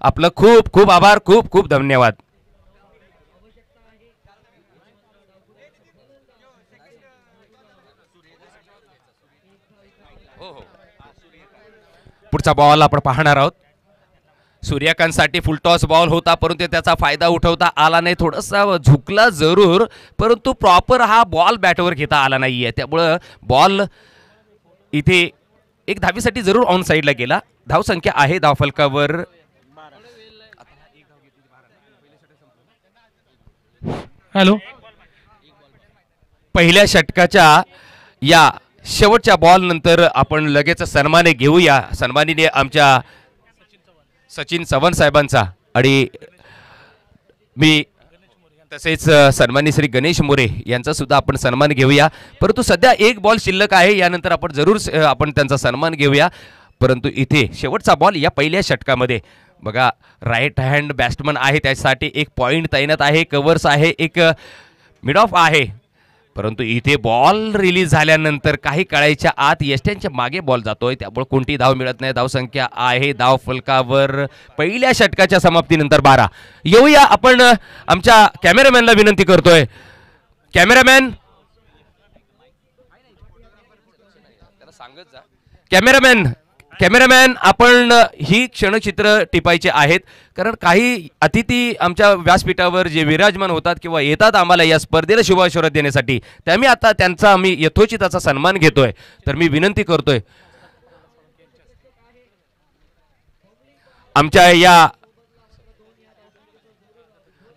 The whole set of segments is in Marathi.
आपलं खूप खूप आभार, खूप खूप धन्यवाद. पुढचा बॉल आपण पाहणार आहोत. सूर्यकांतसाठी फुलटॉस बॉल होता, परंतु त्याचा फायदा उठवता आला नाही. थोडासा झुकला जरूर, परंतु प्रॉपर हा बॉल बॅटवर घेता आला नाहीये. त्यामुळं बॉल इथे एक धावीसाठी जरूर ऑन साईडला गेला. धावसंख्या आहे धावफलकावर. हॅलो, पहिल्या षटकाच्या या शेवटच्या बॉल नंतर आपण लगेच सन्मान घेऊया. सन्मानीने आमच्या सचिन चव्हाण साहेबांचा आणि मी तसेच सन्मानी श्री गणेश मोरे यांचा सुद्धा आपण सन्मान घेऊया. परंतु सध्या एक बॉल शिल्लक आहे, यानंतर आपण जरूर आपण त्यांचा सन्मान घेऊया. परंतु इथे शेवटचा बॉल या पहिल्या षटकामध्ये बघा, राईट हँड बॅट्समन आहे, त्यासाठी एक पॉइंट तैनात आहे, कव्हर्स आहे, एक मिड ऑफ आहे. परंतु इथे बॉल रिलीज झाल्यानंतर काही काळाच्या आत यष्ट्यांच्या मागे बॉल जातोय, त्यामुळे कोणती धाव मिळत नाही. धावसंख्या आहे धाव फलकावर पहिल्या षटकाच्या समाप्तीनंतर 12. येऊया आपण आमच्या कॅमेरामॅनला विनंती करतोय. कॅमेरामॅन आपण ही क्षणचित्र टिपायचे आहेत, कारण काही अतिथी आमच्या व्यासपीठावर जे विराजमान होतात किंवा येतात आम्हाला या स्पर्धेला शुभाशुभत देण्यासाठी, त्यामुळे आता त्यांचा आम्ही यथोचिताचा सन्मान घेतोय. तर मी विनंती करतोय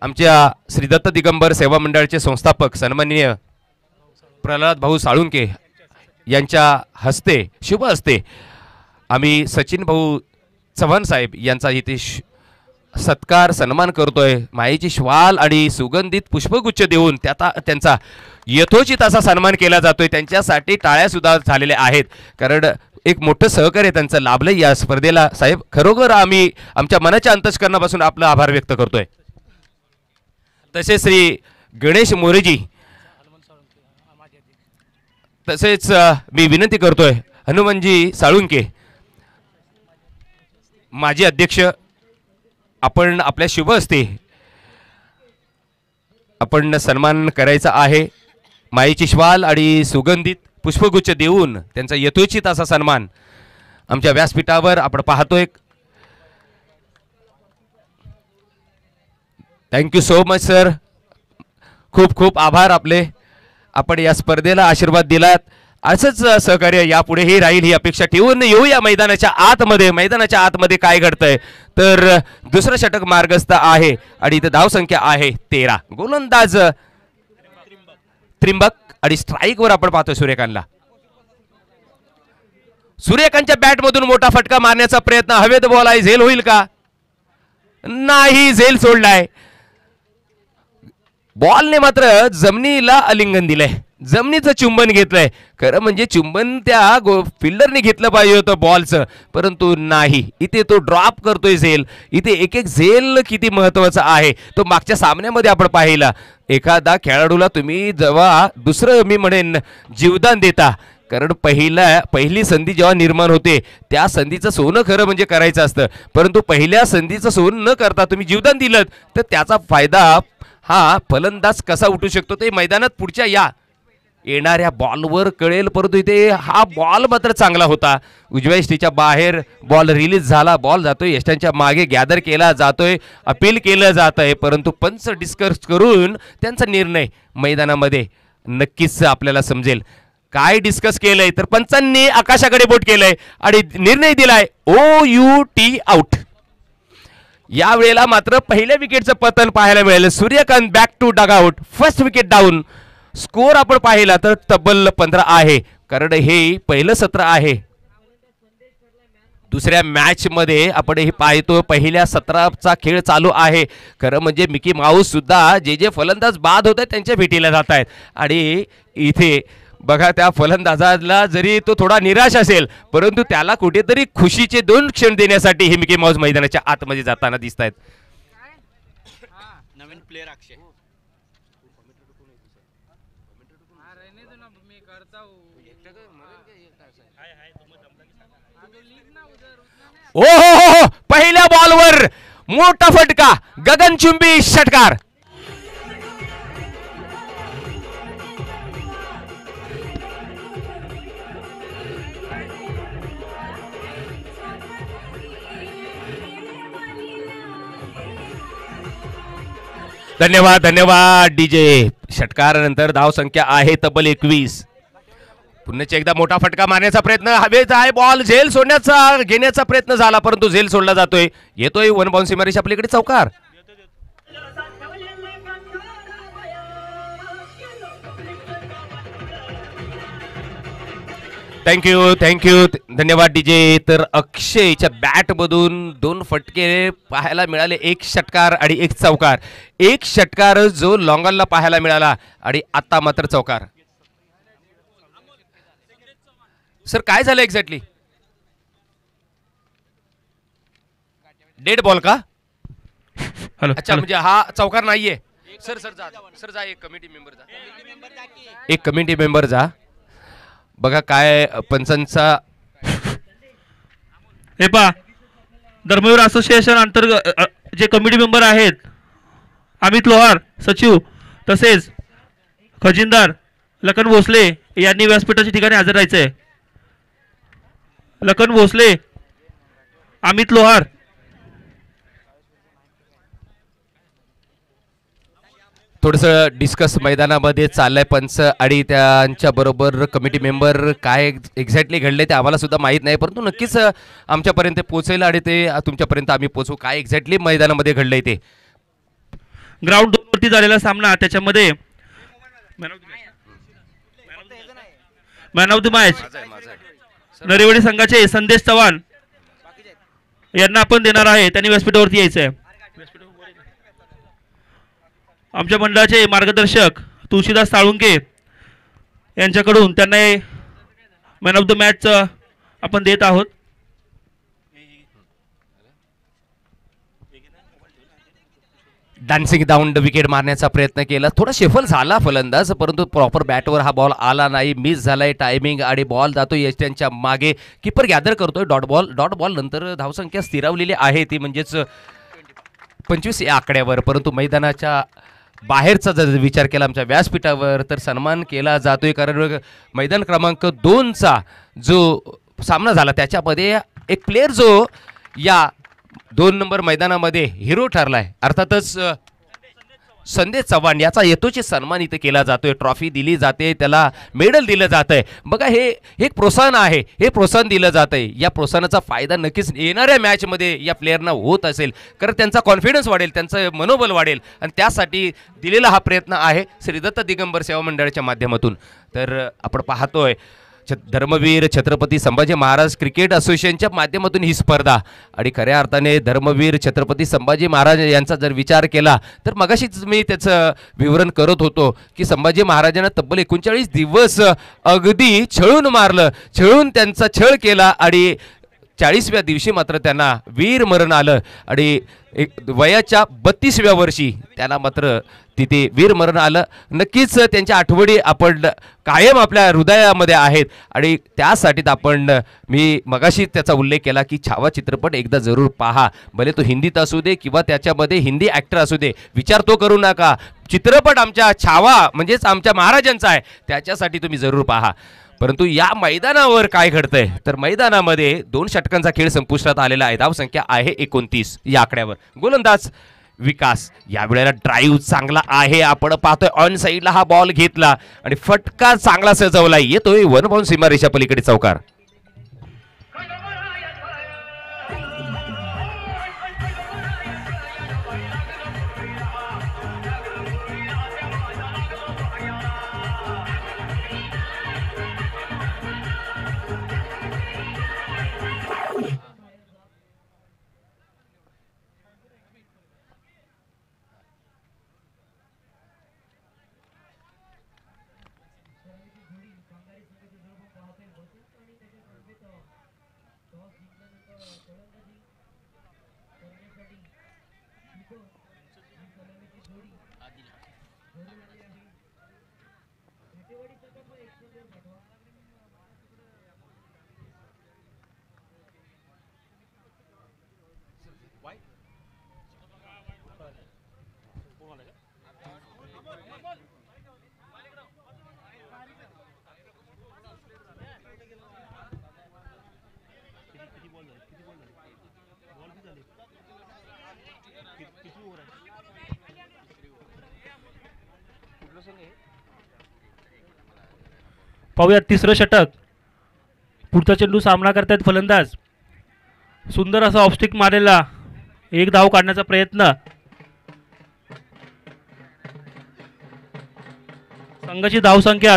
आमच्या श्री दत्त दिगंबर सेवा मंडळाचे संस्थापक सन्माननीय प्रल्हाद भाऊ साळुंके यांच्या हस्ते शुभ हस्ते आम्ही सचिन भाऊ चव्हाण साहेब यांचा इथे सत्कार सन्मान करतोय. मायेची श्वाल आणि सुगंधित पुष्पगुच्छ देऊन त्यांचा यथोचित असा सन्मान केला जातोय. त्यांच्यासाठी टाळ्या सुद्धा झालेल्या आहेत, कारण एक मोठं सहकार्य त्यांचं लाभलं या स्पर्धेला. साहेब, खरोखर आम्ही आमच्या मनाच्या अंतःकरणापासून आपला आभार व्यक्त करतोय. तसेच श्री गणेश मोरेजी, तसेच मी विनंती करतोय हनुमानजी साळुंके माजी अध्यक्ष, आपण आपल्या शुभ हस्ते आपण सन्मान करायचा आहे. मायेची श्वाल आणि सुगंधित पुष्पगुच्छ देऊन त्यांचा यथोचित असा सन्मान आमच्या व्यासपीठावर आपण पाहतोय. थँक्यू सो मच सर, खूप खूप आभार आपले. आपण या स्पर्धेला आशीर्वाद दिलात, असंच सहकार्य यापुढेही राहील ही अपेक्षा ठेवून येऊया मैदानाच्या आतमध्ये. मैदानाच्या आतमध्ये काय घडतंय तर दुसरं षटक मार्गस्थ आहे आणि इथं धावसंख्या आहे 13. गोलंदाज त्रिंबक आणि स्ट्राईकवर आपण पाहतोय सूर्यकांतला. सूर्यकांतच्या बॅटमधून मोठा फटका मारण्याचा प्रयत्न, हवेत बॉल आहे, झेल होईल का? नाही, झेल सोडलाय. बॉलने मात्र जमिनीला आलिंगन दिलंय, जमिनीचं चुंबन घेतलंय. खरं म्हणजे चुंबन त्या फिल्डरने घेतलं पाहिजे होतं बॉलचं, परंतु नाही. इथे तो ड्रॉप करतोय झेल. इथे एक एक झेल किती महत्वाचा आहे तो मागच्या सामन्यामध्ये आपण पाहिला. एखादा खेळाडूला तुम्ही जेव्हा दुसरं मी म्हणेन जीवदान देता, कारण पहिली संधी जेव्हा निर्माण होते त्या संधीचं सोनं खरं म्हणजे करायचं असतं, परंतु पहिल्या संधीचं सोनं न करता तुम्ही जीवदान दिलं तर त्याचा फायदा हा फलंदाज कसा उठू शकतो ते मैदानात पुढच्या येणाऱ्या बॉलवर कळेल. परंतु इथे हा बॉल मात्र चांगला होता. उजव्या यष्टीच्या बाहेर बॉल रिलीज झाला, बॉल जातोय यष्टांच्या मागे, गॅदर केला जातोय, अपील केलं जात आहे, परंतु पंच डिस्कस करून त्यांचा निर्णय मैदानामध्ये नक्कीच आपल्याला समजेल. काय डिस्कस केलंय तर पंचांनी आकाशाकडे बोट केलंय आणि निर्णय दिलाय OUT आउट. या वेळेला मात्र पहिल्या विकेटचं पतन पाहायला मिळालं. Suryakant back to dugout, first wicket down. Score आपण पाहिला तर तब्बल 15 आहे, कारण हे पहिलं सत्र आहे. दुसऱ्या मॅच मध्ये आपण हे पाहतो पहिल्या सत्राचा खेळ चालू आहे. खरं म्हणजे मिकी माऊस सुद्धा जे फलंदाज बाद होत आहेत त्यांच्या भेटीला जात आहेत आणि इथे बघा त्या फलंदाजाला जरी तो थोडा निराश असेल, परंतु त्याला कुठेतरी खुशीचे 2 क्षण देण्यासाठी हे मिकी माऊस मैदानाच्या आतमध्ये जाताना दिसत आहेत. नवीन प्लेयर अक्षय ओ हो, पहिल्या बॉलवर मोठा फटका, गगनचुंबी षटकार. धन्यवाद धन्यवाद डीजे. षटकारानंतर धाव संख्या आहे तब्बल 21. पुन्हा एकदा मोठा फटका मारण्याचा प्रयत्न, हवेत आहे बॉल, झेल सोडण्याचा घेण्याचा प्रयत्न झाला परंतु झेल सोडला जातोय. येतोय वन बाउंस सीमारेषा पलीकडे चौकार. थँक्यू थँक्यू धन्यवाद डीजे. तर अक्षयच्या बॅट मधून 2 फटके पाहायला मिळाले, 1 षटकार आणि 1 चौकार. 1 षटकार जो लॉंगॉनला पाहायला मिळाला आणि आता मात्र चौकार. सर काय झालं एक्झॅक्टली? डेड बॉल का? अच्छा म्हणजे हा चौकार नाहीये. सर सर जा सर जा, एक कमिटी मेंबर जा, एक कमिटी मेंबर जा. बघा काय पंचांचा. हे पा धर्मवीर असोसिएशन अंतर्गत जे कमिटी मेंबर आहेत, अमित लोहार सचिव तसेच खजिनदार लखन भोसले यांनी व्यासपीठाच्या ठिकाणी हजर राहायचंय. लखन भोसले, अमित लोहार. थोडस डिस्कस मैदानामध्ये चाललंय पंच आणि त्यांच्या बरोबर कमिटी मेंबर. काय एक्झॅक्टली घडले ते आम्हाला सुद्धा माहीत नाही, परंतु नक्कीच आमच्यापर्यंत पोहोचेल आणि ते तुमच्यापर्यंत आम्ही पोहोचू. काय एक्झॅक्टली मैदानामध्ये घडलंय ते. ग्राउंड वरती झालेला सामना, त्याच्यामध्ये मॅन ऑफ द मॅच नरेवाडी संघाचे संदेश चव्हाण यांना आपण देणार आहे. त्यांनी व्यासपीठावरती यायचं आहे. आमच्या मंडळाचे मार्गदर्शक तुळशीदास साळुंके यांच्याकडून त्यांना मॅन ऑफ द मॅच आपण देत आहोत. डान्सिंग डाऊन विकेट मारण्याचा प्रयत्न केला, थोडा शेफल झाला फलंदाज, परंतु प्रॉपर बॅटवर हा बॉल आला नाही. मिस झालाय टायमिंग आणि बॉल जातो यष्ट्यांच्या मागे. कीपर गॅदर करतोय डॉट बॉल नंतर धावसंख्या स्थिरावलेली आहे ती म्हणजेच 25 या आकड्यावर. परंतु मैदानाच्या बाहेरचा जर विचार केला आमच्या व्यासपीठावर तर सन्मान केला जातोय, कारण मैदान क्रमांक 2चा जो सामना झाला त्याच्यामध्ये एक प्लेयर जो या 2 नंबर मैदानामध्ये हिरो ठरलाय, अर्थातच संदेश चव्हाण, याचा यथोचित सन्मान इथे केला जातोय. ट्रॉफी दिली जाते, त्याला मेडल दिलं जातंय. बघा हे एक प्रोत्साहन आहे, हे प्रोत्साहन दिलं जातंय. या प्रोत्साहनाचा फायदा नक्कीच येणाऱ्या मॅचमध्ये या प्लेयरना होत असेल, कारण त्यांचा कॉन्फिडन्स वाढेल, त्यांचं मनोबल वाढेल आणि त्यासाठी दिलेला हा प्रयत्न आहे श्री दत्त दिगंबर सेवा मंडळाच्या माध्यमातून. तर आपण पाहतोय धर्मवीर छत्रपती संभाजी महाराज क्रिकेट असोसिएशनच्या माध्यमातून ही स्पर्धा. आणि खऱ्या अर्थाने धर्मवीर छत्रपती संभाजी महाराज यांचा जर विचार केला तर मगाशीच मी त्याचं विवरण करत होतो की संभाजी महाराजांना तब्बल 39 दिवस अगदी छळून मारलं, छळून त्यांचा छळ केला आणि 40व्या दिवशी मात्र त्यांना वीर मरण आलं आणि वयाच्या 32व्या वर्षी त्यांना मात्र तिथे वीर मरण आलं. नक्कीच त्यांच्या आठवणी आपण कायम आपल्या हृदयामध्ये आहेत आणि त्यासाठीच आपण मी मगाशी त्याचा उल्लेख केला की छावा चित्रपट एकदा जरूर पहा. भले तो हिंदीत असू दे किंवा त्याच्यामध्ये हिंदी ॲक्टर असू दे, विचार तो करू नका. चित्रपट आमच्या छावा म्हणजेच आमच्या महाराजांचा आहे, त्याच्यासाठी तुम्ही जरूर पहा. परंतु या मैदानावर काय घडतंय तर मैदानामध्ये 2 षटकांचा खेळ संपुष्टात आलेला आहे. धावसंख्या आहे 29 या आकड्यावर. गोलंदाज विकास, यावेळेला ड्राईव्ह चांगला आहे, आपण पाहतोय ऑन साईडला हा बॉल घेतला आणि फटका चांगला सजवला, येतोय वन बाउंस सीमारेषा पलीकडे चौकार. पाहूया तिसरं षटक. पुढचा चेंडू सामना करतायत फलंदाज. सुंदर असा ऑफस्टिक मारलेला, एक धाव काढण्याचा प्रयत्न. संघाची धावसंख्या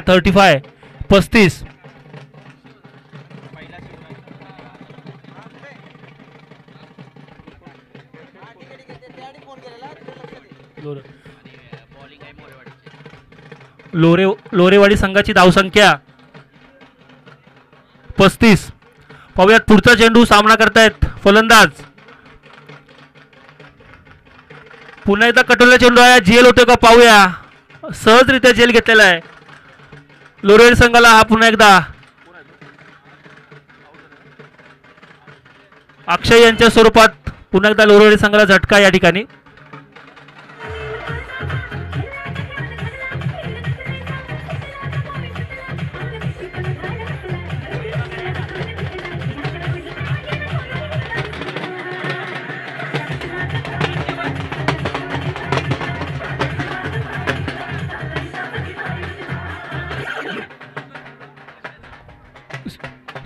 35. लोरेवाडी संघाची धावसंख्या 35. पाहूयात पुढचा चेंडू सामना करतायत फलंदाज. पुन्हा एकदा कटोला चेंडू आहे, झेल होतो का पाहूया. सहजरित्या झेल घेतलेला आहे लोरेवाडी संघाला. हा पुन्हा एकदा अक्षय यांच्या स्वरूपात पुन्हा एकदा लोरेवाडी संघाला झटका या ठिकाणी.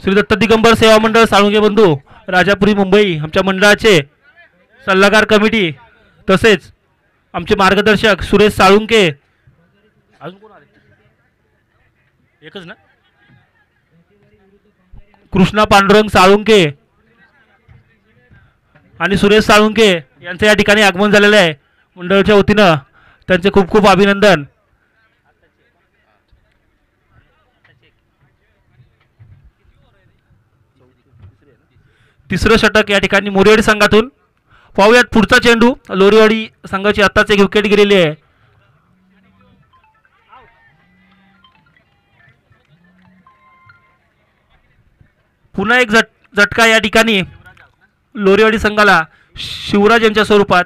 श्री दत्त दिगंबर सेवा मंडळ साळुंगे बंधू राजापुरी मुंबई आमच्या मंडळाचे सल्लागार कमिटी, तसेच आमचे मार्गदर्शक सुरेश साळुंके. अजून कोण आले? एकच ना, कृष्णा पांडुरंग साळुंके आणि सुरेश साळुंके यांचं या ठिकाणी आगमन झालेलं आहे मंडळाच्या वतीनं. त्यांचे खूप खूप अभिनंदन. तिसरं षटक या ठिकाणी मोरेवाडी संघातून. पाहूयात पुढचा चेंडू. लोरेवाडी संघाची आत्ताच एक विकेट गेलेली आहे. पुन्हा एक झटका या ठिकाणी लोरेवाडी संघाला शिवराज यांच्या स्वरूपात.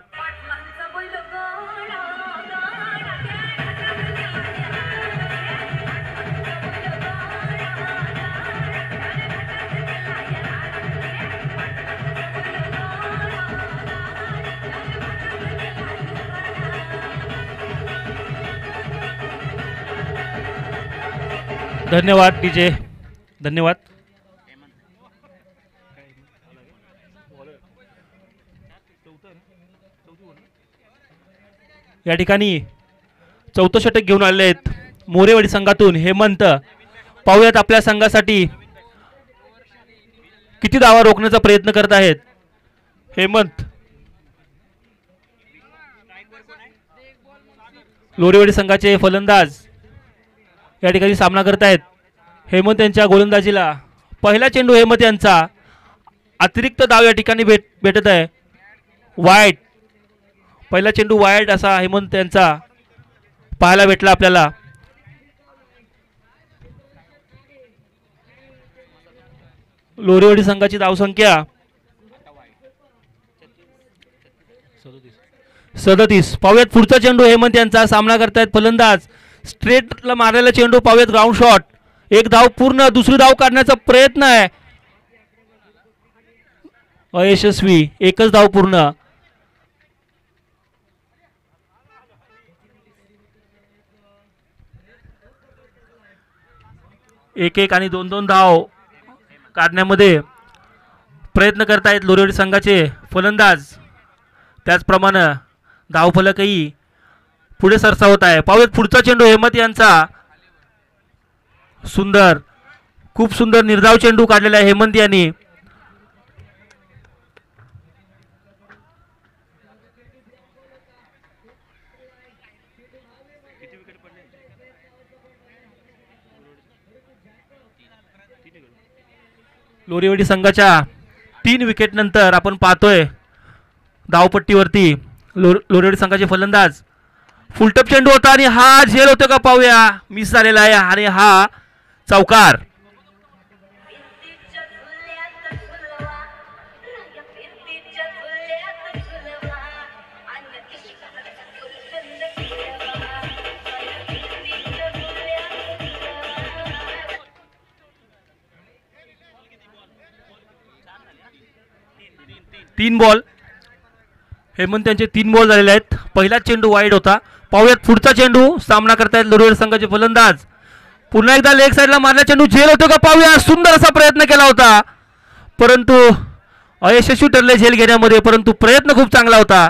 धन्यवाद डीजे, धन्यवाद. या ठिकाणी चौथं षटक घेऊन आले आहेत मोरेवाडी संघातून हेमंत. पाहूयात आपल्या संघासाठी किती धावा रोखण्याचा प्रयत्न करत आहेत हेमंत. लोरेवाडी संघाचे फलंदाज या ठिकाणी सामना करतायत. हेमंत यांच्या गोलंदाजीला पहिला चेंडू हेमंत यांचा. अतिरिक्त धाव या ठिकाणी भेटत आहे. वाईट, पहिला चेंडू वाईट असा हेमंत यांचा पाहायला भेटला आपल्याला. लोरेवाडी संघाची धावसंख्या 37. पाहूयात पुढचा चेंडू हेमंत यांचा. सामना करतायत फलंदाज. स्ट्रेटला मारलेला चेंडू. पाहूयात ग्राउंड शॉट. एक धाव पूर्ण. दुसरी धाव काढण्याचा प्रयत्न आहे, अयशस्वी. एकच धाव पूर्ण. एक आणि दोन धाव काढण्यामध्ये प्रयत्न करतायत लोरेवाडी संघाचे फलंदाज. त्याचप्रमाणे धावफलकही पुढे सरसावत आहे. पाहूयात पुढचा चेंडू हेमंत यांचा. सुंदर, खूप सुंदर निर्धाव चेंडू काढलेला आहे हेमंत यांनी. लोरेवाडी संघाच्या 3 विकेट नंतर आपण पाहतोय धावपट्टीवरती लोरेवाडी संघाचे फलंदाज. फुलटप चेंडू होता आणि हा झेल होतो का पाहूया. मिस झालेला आहे आणि हा चौकार. 3 बॉल. हेमंत यांचे 3 बॉल झालेले आहेत. पहिला चेंडू वाईड होता. पाहूयात पुढचा चेंडू. सामना करतायत लोरियड संघाचे फलंदाज. पुन्हा एकदा लेग साईडला मारला चेंडू. झेल होतो का पाहूया. सुंदर असा प्रयत्न केला होता परंतु अयशस्वी ठरले झेल घेण्यामध्ये, परंतु प्रयत्न खूप चांगला होता.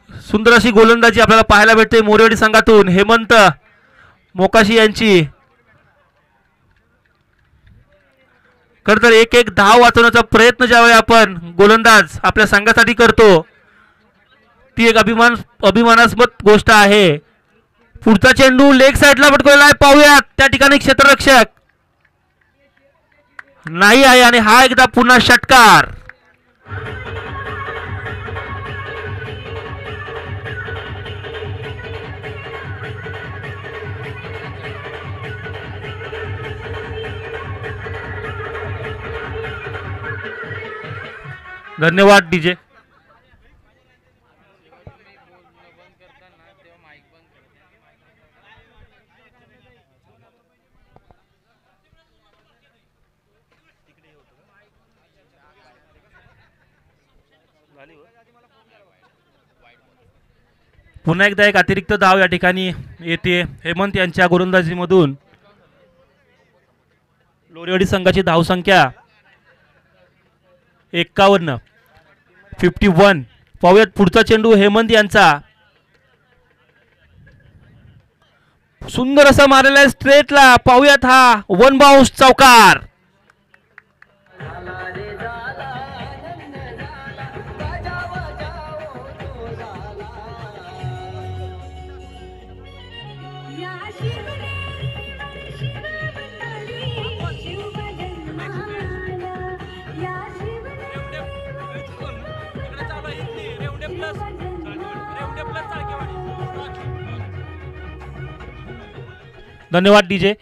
सुंदर अशी गोलंदाजी आपल्याला पाहायला भेटते मोरेवाडी संघातून. हेमंत मोकाशी यांची. खर तर एक एक धाव वाचवण्याचा प्रयत्न ज्यावेळी आपण गोलंदाज आपल्या संघासाठी करतो ती एक अभिमानास्पद गोष्ट आहे. पुढचा चेंडू लेग साईडला पटकवलेला आहे. पाहूयात त्या ठिकाणी क्षेत्ररक्षक नाही आहे आणि हा एकदा पुन्हा षटकार. धन्यवाद डीजे. पुन्हा एकदा एक अतिरिक्त धाव या ठिकाणी येते हेमंत यांच्या गोलंदाजीमधून. लोरिवाडी संघाची धावसंख्या 51. पाहूयात पुढचा चेंडू हेमंत यांचा. सुंदर असा मारलेला आहे स्ट्रेटला. पाहूयात हा 1 बाउन्स चौकार. धन्यवाद डीजे.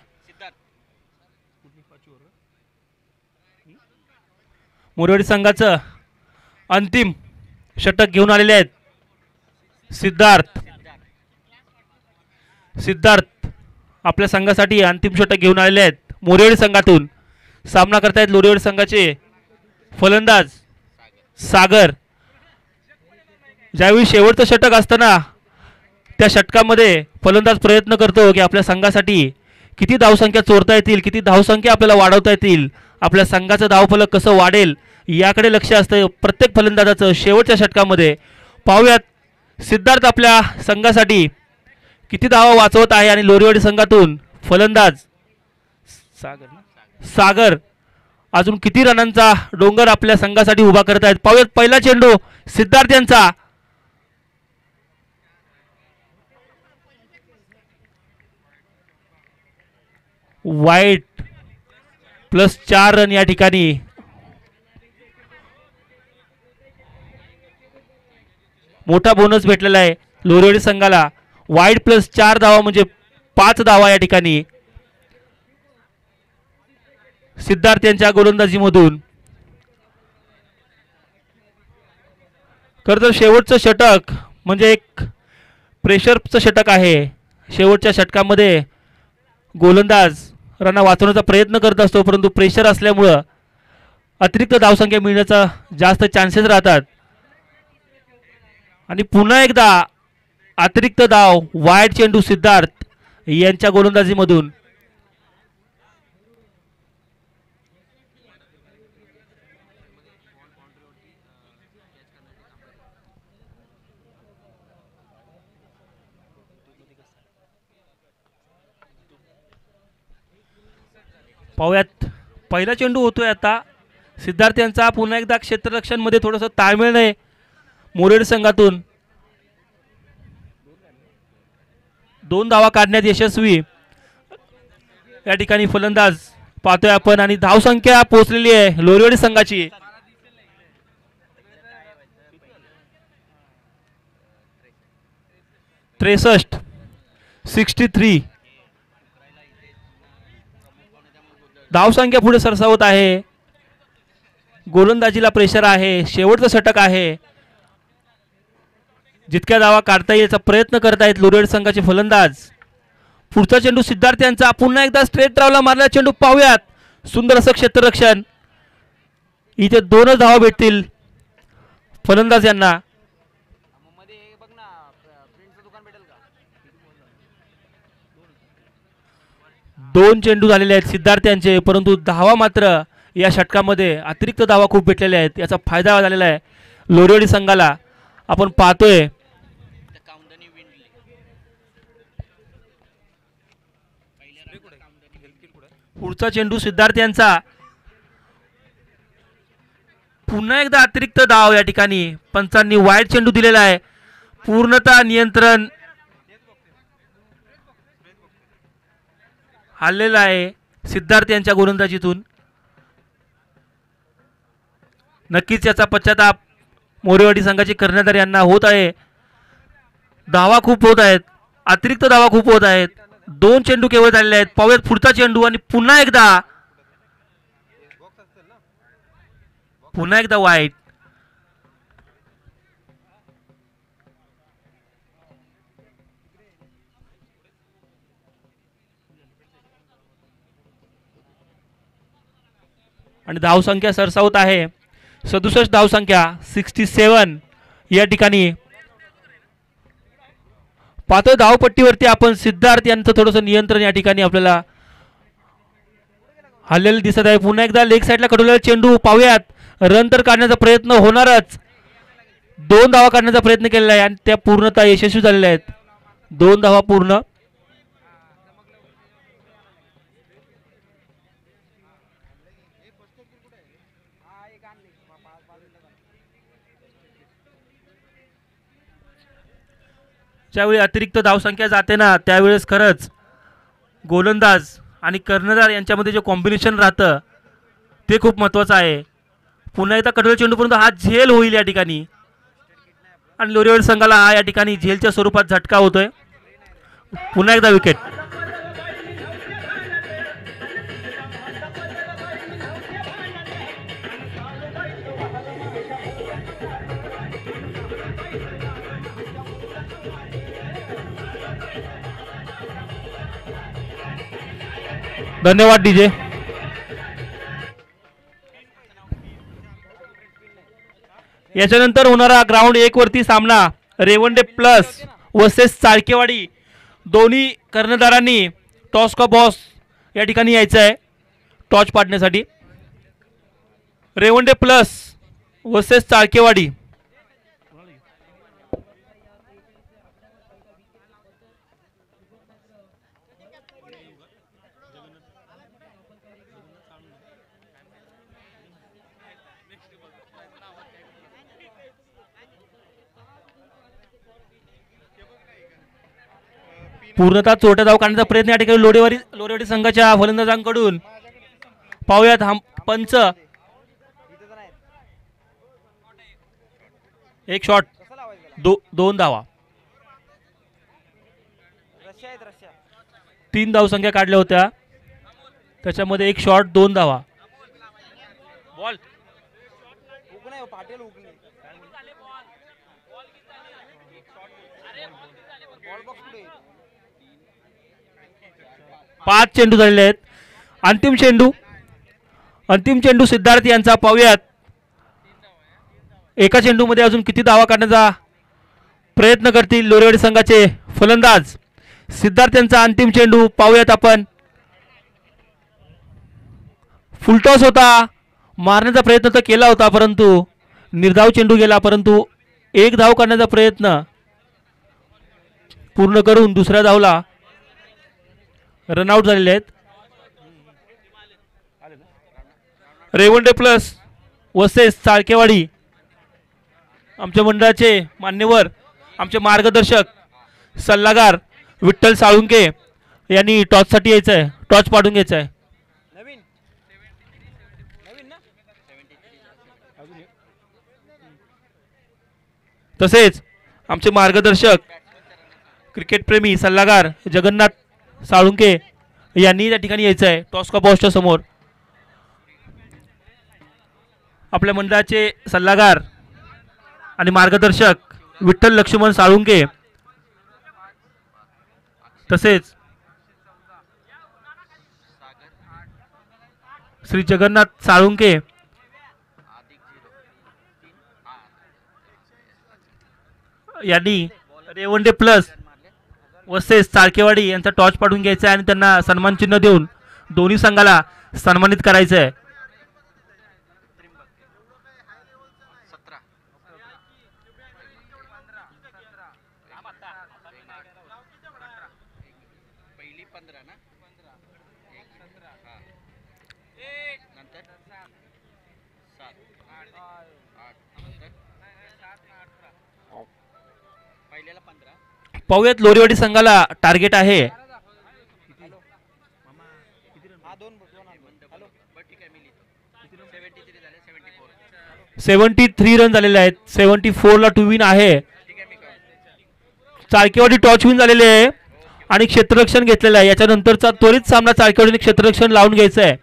मोरेवाडी संघाचं अंतिम षटक घेऊन आलेले आहेत सिद्धार्थ आपल्या संघासाठी अंतिम षटक घेऊन आलेले आहेत. मोरेवाडी संघातून सामना करतायत लोरिवाडी संघाचे फलंदाज सागर. ज्यावेळी शेवटचं षटक असताना त्या षटकामध्ये फलंदाज प्रयत्न करतो की आपल्या संघासाठी किती धावसंख्या चोरता येतील, किती धावसंख्या आपल्याला वाढवता येतील, आपल्या संघाचं धावफलक कसं वाढेल याकडे लक्ष असतं प्रत्येक फलंदाजाचं शेवटच्या षटकामध्ये. पाहूयात सिद्धार्थ आपल्या संघासाठी किती धावा वाचवत आहे आणि लोरिवाडी संघातून फलंदाज सागर अजून किती रनांचा डोंगर आपल्या संघासाठी उभा करत आहेत. पाहूयात पहिला चेंडू सिद्धार्थ यांचा. वाईट +4 रन या ठिकाणी. मोठा बोनस भेटलेला आहे लोरिवाडी संघाला. वाईट +4 धावा म्हणजे 5 धावा या ठिकाणी सिद्धार्थ यांच्या गोलंदाजीमधून. खरं तर शेवटचं षटक म्हणजे एक प्रेशरचं षटक आहे. शेवटच्या षटकामध्ये गोलंदाज रना वाचवण्याचा प्रयत्न करत असतो परंतु प्रेशर असल्यामुळं अतिरिक्त धावसंख्या मिळण्याचा जास्त चान्सेस राहतात. आणि पुन्हा एकदा अतिरिक्त धाव वाईड चेंडू सिद्धार्थ यांच्या गोलंदाजीमधून. पाहूयात पहिला चेंडू होतोय आता सिद्धार्थ यांचा. पुन्हा एकदा क्षेत्ररक्षणमध्ये थोडंसं ताळमेळ नाही मोरेवाडी संघातून. 2 धावा काढण्यात यशस्वी या ठिकाणी फलंदाज पाहतोय आपण. आणि धावसंख्या पोहोचलेली आहे लोरिवाडी संघाची 63. धावसंख्या पुढे सरसावत आहे. गोलंदाजीला प्रेशर आहे. शेवटचं षटक आहे. जितक्या धावा काढता येईल याचा प्रयत्न करत आहेत लोरिवाडी संघाचे फलंदाज. पुढचा चेंडू सिद्धार्थ यांचा, पुन्हा एकदा स्ट्रेट ड्रावला मारला चेंडू, पाहूयात सुंदर असं क्षेत्ररक्षण. इथे 2च धावा भेटतील फलंदाज यांना. 2 चेंडू झालेले आहेत सिद्धार्थ यांचे, परंतु धावा मात्र या षटकामध्ये अतिरिक्त धावा खूप भेटलेल्या आहेत. याचा फायदा झालेला आहे लोरिवडी संघाला. आपण पाहतोय पुढचा चेंडू सिद्धार्थ यांचा, पुन्हा एकदा अतिरिक्त धाव या ठिकाणी पंचांनी वाईड चेंडू दिलेला आहे. पूर्णतः नियंत्रण हल्लेला आहे सिद्धार्थ यांच्या गोलंदाजीतून. नक्कीच याचा पश्चाताप मोरेवाडी संघाचे कर्णधार यांना होत आहे. धावा खूप होत आहेत, अतिरिक्त धावा खूप होत आहेत. 2 चेंडू केवळ झालेले आहेत. पाहूयात पुढचा चेंडू आणि पुन्हा एकदा वाईट. आणि धावसंख्या सरसावत आहे 67 धावसंख्या 67 या ठिकाणी. पाहतोय धावपट्टीवरती आपण सिद्धार्थ यांचं थोडंसं नियंत्रण या ठिकाणी आपल्याला हल्लेलं दिसत आहे. पुन्हा एकदा लेग साईडला कडवलेला चेंडू, पाहूयात रन तर काढण्याचा प्रयत्न होणारच. 2 धावा काढण्याचा प्रयत्न केलेला आहे आणि त्या पूर्णतः यशस्वी झालेल्या आहेत. 2 धावा पूर्ण. ज्यावेळी अतिरिक्त धावसंख्या जाते ना, त्यावेळेस खरंच गोलंदाज आणि कर्णधार यांच्यामध्ये जे कॉम्बिनेशन राहतं ते खूप महत्त्वाचं आहे. पुन्हा एकदा कडवलेला चेंडूपर्यंत हा झेल होईल या ठिकाणी आणि लोरिवडी संघाला हा या ठिकाणी झेलच्या स्वरूपात झटका होतोय. पुन्हा एकदा विकेट. धन्यवाद डीजे. याच्यानंतर होणारा ग्राउंड 1 वरती सामना रेवंडे प्लस वर्सेस चाळकेवाडी. दोन्ही कर्णधारांनी टॉस का बॉस या ठिकाणी यायचं आहे टॉच पाडण्यासाठी. रेवंडे प्लस वर्सेस चाळकेवाडी. पूर्णतः चोट्या धाव काढण्याचा प्रयत्न या ठिकाणी लोरिवडी संघाच्या फलंदाजांकडून. पाहूयात हा पंच. एक शॉट, 2 धावा. 3 धावसंख्या काढल्या होत्या, त्याच्यामध्ये 1 शॉट 2 धावा. बॉल पाच चेंडू झालेले आहेत. अंतिम चेंडू सिद्धार्थ यांचा. पाहूयात एका चेंडूमध्ये अजून किती धावा काढण्याचा प्रयत्न करतील लोरिवडी संघाचे फलंदाज. सिद्धार्थ यांचा अंतिम चेंडू पाहूयात आपण. फुलटॉस होता, मारण्याचा प्रयत्न तर केला होता परंतु निर्धाव चेंडू गेला. परंतु 1 धाव काढण्याचा प्रयत्न पूर्ण करून दुसऱ्या धावला रनआउट झालेले आहेत. रेवंडे प्लस वर्सेस चाळकेवाडी. आमच्या मंडळाचे मान्यवर, आमचे मार्गदर्शक सल्लागार विठ्ठल साळुंके यांनी टॉससाठी यायचं आहे, टॉस पाडून घ्यायचं आहे. तसेच आमचे मार्गदर्शक क्रिकेटप्रेमी सल्लागार जगन्नाथ साळुंके यांनी त्या ठिकाणी यायचं आहे टॉस का बॉसच्या समोर. आपल्या मंडळाचे सल्लागार आणि मार्गदर्शक विठ्ठल लक्ष्मण साळुंके, तसेच श्री जगन्नाथ साळुंके यांनी रेवंडे प्लस वर्सेस चाळकेवाडी यांचा टॉर्च पाडून घ्यायचा आहे आणि त्यांना सन्मान चिन्ह देऊन दोन्ही संघाला सन्मानित करायचं आहे. पाहूयात लोरीवाडी संघाला टार्गेट आहे 73 रन झालेले आहेत. 74 ला 2 विन आहे. चाळकेवाडी टॉच विन झालेले आहे आणि क्षेत्ररक्षण घेतलेलं आहे. याच्यानंतरचा त्वरित सामना चाळकेवाडीने क्षेत्ररक्षण लावून घ्यायचं आहे.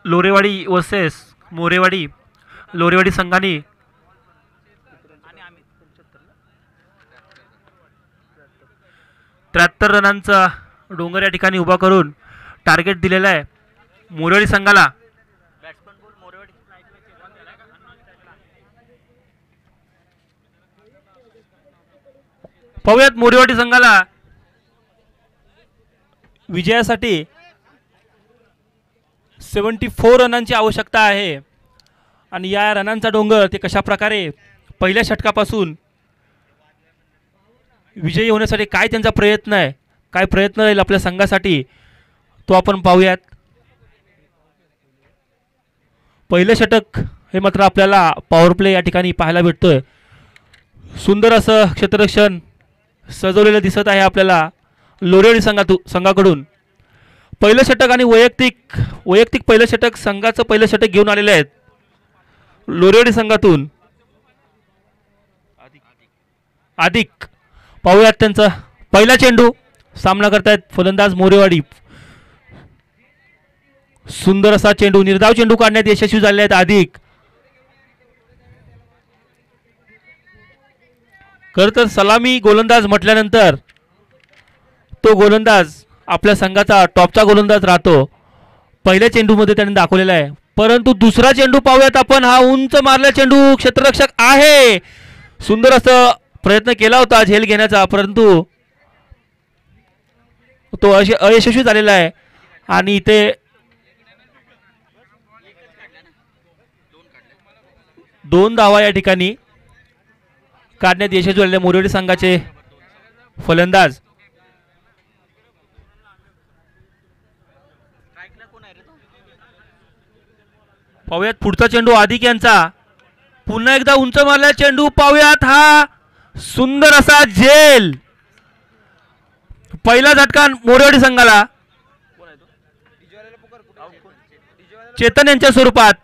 लोरेवाडी वर्सेस मोरेवाडी. लोरेवाडी संघाने 73 रनांचा डोंगर या ठिकाणी उभा करून टार्गेट दिलेला आहे मोरेवाडी संघाला. पाहूयात मोरेवाडी संघाला विजयासाठी 74 रनांची आवश्यकता आहे आणि या रनांचा डोंगर ते कशा प्रकारे पहिल्या षटकापासून विजयी होण्यासाठी काय त्यांचा प्रयत्न आहे, काय प्रयत्न राहील आपल्या संघासाठी तो आपण पाहूयात. पहिलं षटक हे मात्र आपल्याला पॉवर प्ले या ठिकाणी पाहायला भेटतोय. सुंदर असं क्षेत्ररक्षण सजवलेलं दिसत आहे आपल्याला लोरेवाडी संघाकडून. पहिलं षटक आणि वैयक्तिक पहिलं षटक संघाचं पहिलं षटक घेऊन आलेले आहेत लोरेवाडी संघातून. अधिक पाहूयात त्यांचा पहिला चेंडू सामना करतायत फलंदाज मोरेवाडी. सुंदर असा चेंडू, निर्धाव चेंडू काढण्यात यशस्वी झाले आहेत अधिक. खरं तर सलामी गोलंदाज म्हटल्यानंतर तो गोलंदाज आपल्या संघाचा टॉपचा गोलंदाज राहतो. पहिल्या चेंडूमध्ये त्यांनी दाखवलेला आहे. परंतु दुसरा चेंडू पाहूयात आपण. हा उंच मारला चेंडू, क्षेत्ररक्षक आहे. सुंदर असं प्रयत्न केला होता झेल घेण्याचा परंतु तो अयशस्वी झालेला आहे आणि इथे दोन धावा या ठिकाणी काढण्यात यशस्वी झालेले मोरेवाडी संघाचे फलंदाज. पाहूयात पुढचा चेंडू अधिक यांचा. पुन्हा एकदा उंच मारला चेंडू पाहूयात. हा सुंदर असा झेल. पहिला झटका मोरेवाडी संघाला चेतन यांच्या स्वरूपात.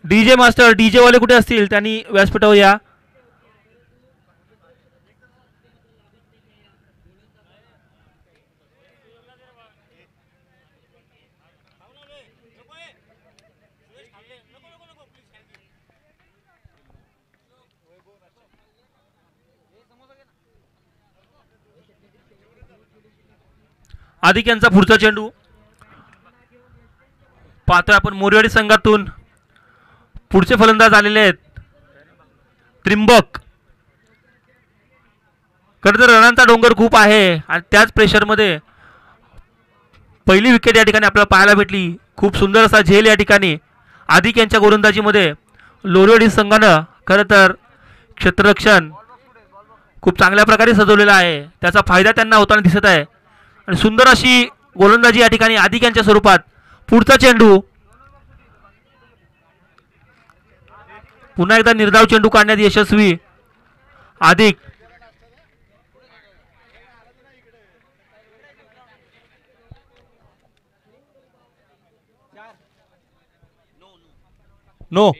डीजे मास्टर, डीजे वाले कुठे असतील त्यांनी व्यासपीठावर या. अधिक यांचा पुढचा चेंडू पाहतोय आपण. मोरेवाडी संघातून पुढचे फलंदाज आलेले आहेत त्रिंबक. खरं तर रनांचा डोंगर खूप आहे आणि त्याच प्रेशरमध्ये पहिली विकेट या ठिकाणी आपल्याला पाहायला भेटली. खूप सुंदर असा झेल या ठिकाणी आदिक यांच्या गोलंदाजीमध्ये लोरेवाडी संघानं खरं तर क्षेत्ररक्षण खूप चांगल्या प्रकारे सजवलेलं आहे. त्याचा फायदा त्यांना होताना दिसत आहे आणि सुंदर अशी गोलंदाजी या ठिकाणी आदिक यांच्या स्वरूपात. पुढचा चेंडू पुन्हा एकदा निर्धाव चेंडू काढण्यात यशस्वी आदिक. नो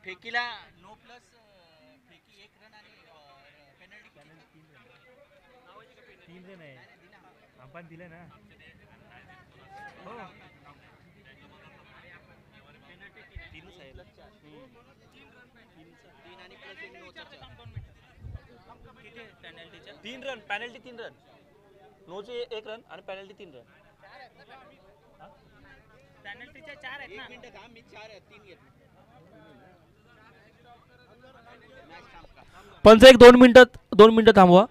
फेकीला नो प्लस फेकी 1 रन आणि पेनल्टी 3 रन आहे. आपण दिले ना हो तीन रन पेनल्टी 3 रन नोचे 1 रन आणि पेनल्टी 3 रन. पेनल्टीचे 4 आहेत ना. 1 मिनिट थांब मी 4 आहेत 3 घेत. पंच एक 2 मिनिटं थांबवा.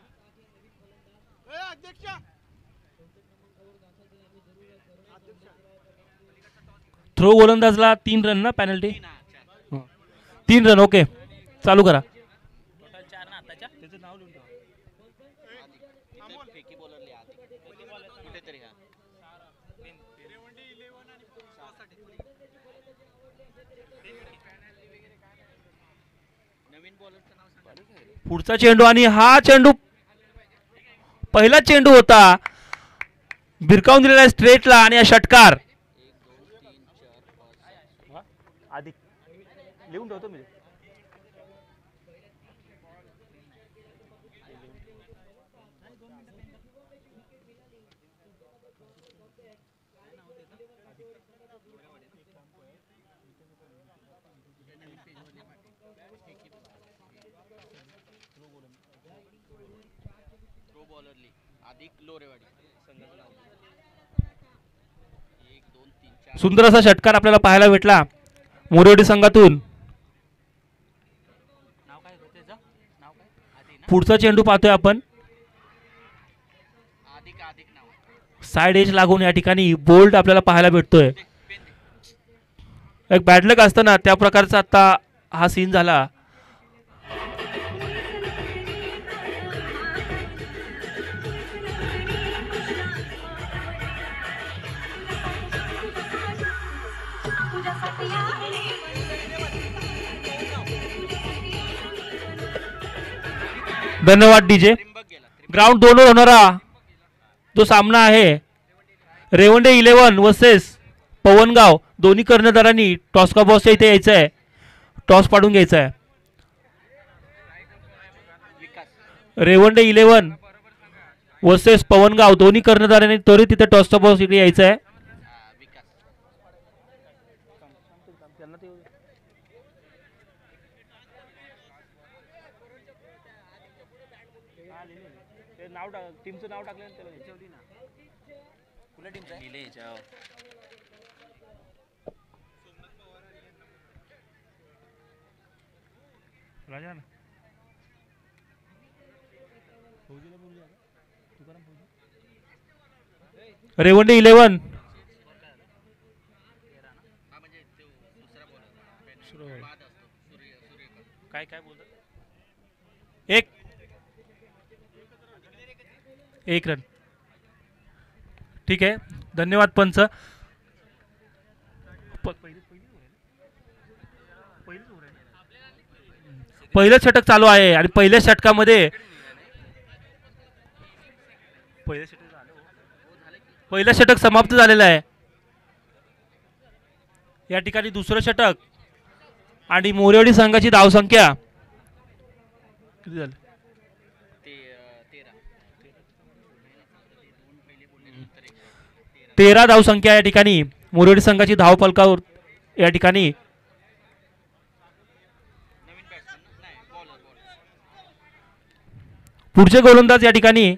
थ्रो गोलंदाजला 3 रन ना पेनल्टी. 3 रन ओके चालू करा. टोटल 4 ना आताच्या. त्याचं नाव लिहून ठेवा. फेकी बॉलर लिहा कुठेतरी. हा नवीन बॉलरचं नाव सांगा. पुढचा चेंडू आणि हा चेंडू पहिला चेंडू होता भिरकावून दिलेला आहे स्ट्रेटला आणि हा षटकार. 1 2 3 4 5 आधी लिहून ठेवतो मी. थ्रो बॉलरली अधिक लोरेवाडी संघाचं नाव 1 2 3 4. सुंदर असा षटकार आपल्याला पाहायला भेटला मोरेवाडी संघातून. नाव काय होतं त्याचं नाव काय आधी ना. पुढचा चेंडू पाहतोय आपण अधिक अधिक नाव साइड एज लागून या ठिकाणी बोल्ड आपल्याला पाहायला भेटतोय. एक बॅडलक असताना त्या प्रकारचा आता हा सीन झाला. धन्यवाद डीजे. ग्राउंड 2 वर होणारा जो सामना आहे रेवंडे 11 वर्सेस पवनगाव. दोन्ही कर्णधारांनी टॉस का बॉसच्या इथे यायचं आहे. टॉस पाडून घ्यायचा आहे. रेवंडे 11 वर्सेस पवनगाव दोन्ही कर्णधारांनी तरी तिथे टॉसचा बॉस इकडे यायचा आहे. नाव टीमचं नाव टाकलं त्याला ह्याच्यावरती ना. कुठल्या टीमचं आहे लिहिले ह्याच्यावर. राजा ना रेवंडे 11 काय काय बोलतात. एक रन ठीक आहे. धन्यवाद पंच. पहिलं षटक चालू आहे आणि पहिल्या षटकामध्ये पहिलं षटक समाप्त झालेलं आहे. या ठिकाणी दुसरं षटक आणि मोरेवाडी संघाची धावसंख्या किती झाली. 13 धावसंख्या या ठिकाणी मोरेवाडी संघाची धाव फलकावर या ठिकाणी. पुढचे गोलंदाज या ठिकाणी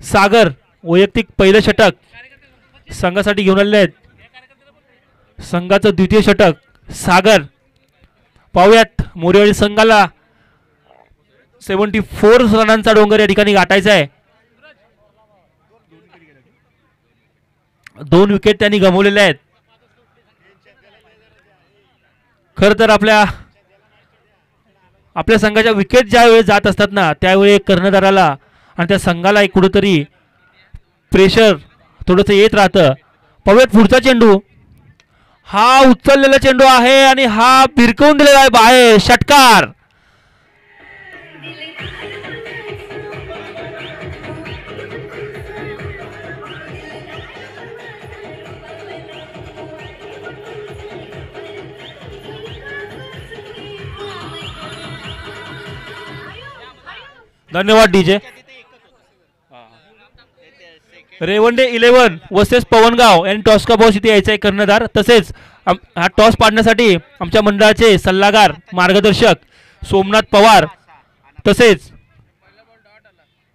सागर वैयक्तिक पहिलं षटक संघासाठी घेऊन आलेले आहेत. संघाचं द्वितीय षटक सागर. पाहूयात मोरेवाडी संघाला 74 रनांचा डोंगर या ठिकाणी गाठायचा आहे. 2 विकेट त्यांनी गमावलेल्या आहेत. खर तर आपल्या संघाच्या विकेट ज्यावेळी जात असतात ना त्यावेळी कर्णधाराला आणि त्या संघाला एक कुठेतरी प्रेशर थोडंसं येत राहतं. पाहूयात पुढचा चेंडू. हा उचललेला चेंडू आहे आणि हा भिरकवून दिलेला आहे बाहेर. षटकार. धन्यवाद डीजे. रेवंडे 11 वर्सेस पवनगाव यांनी टॉस का बॉस इथे यायचा आहे कर्णधार. तसेच हा टॉस पाडण्यासाठी आमच्या मंडळाचे सल्लागार मार्गदर्शक सोमनाथ पवार तसेच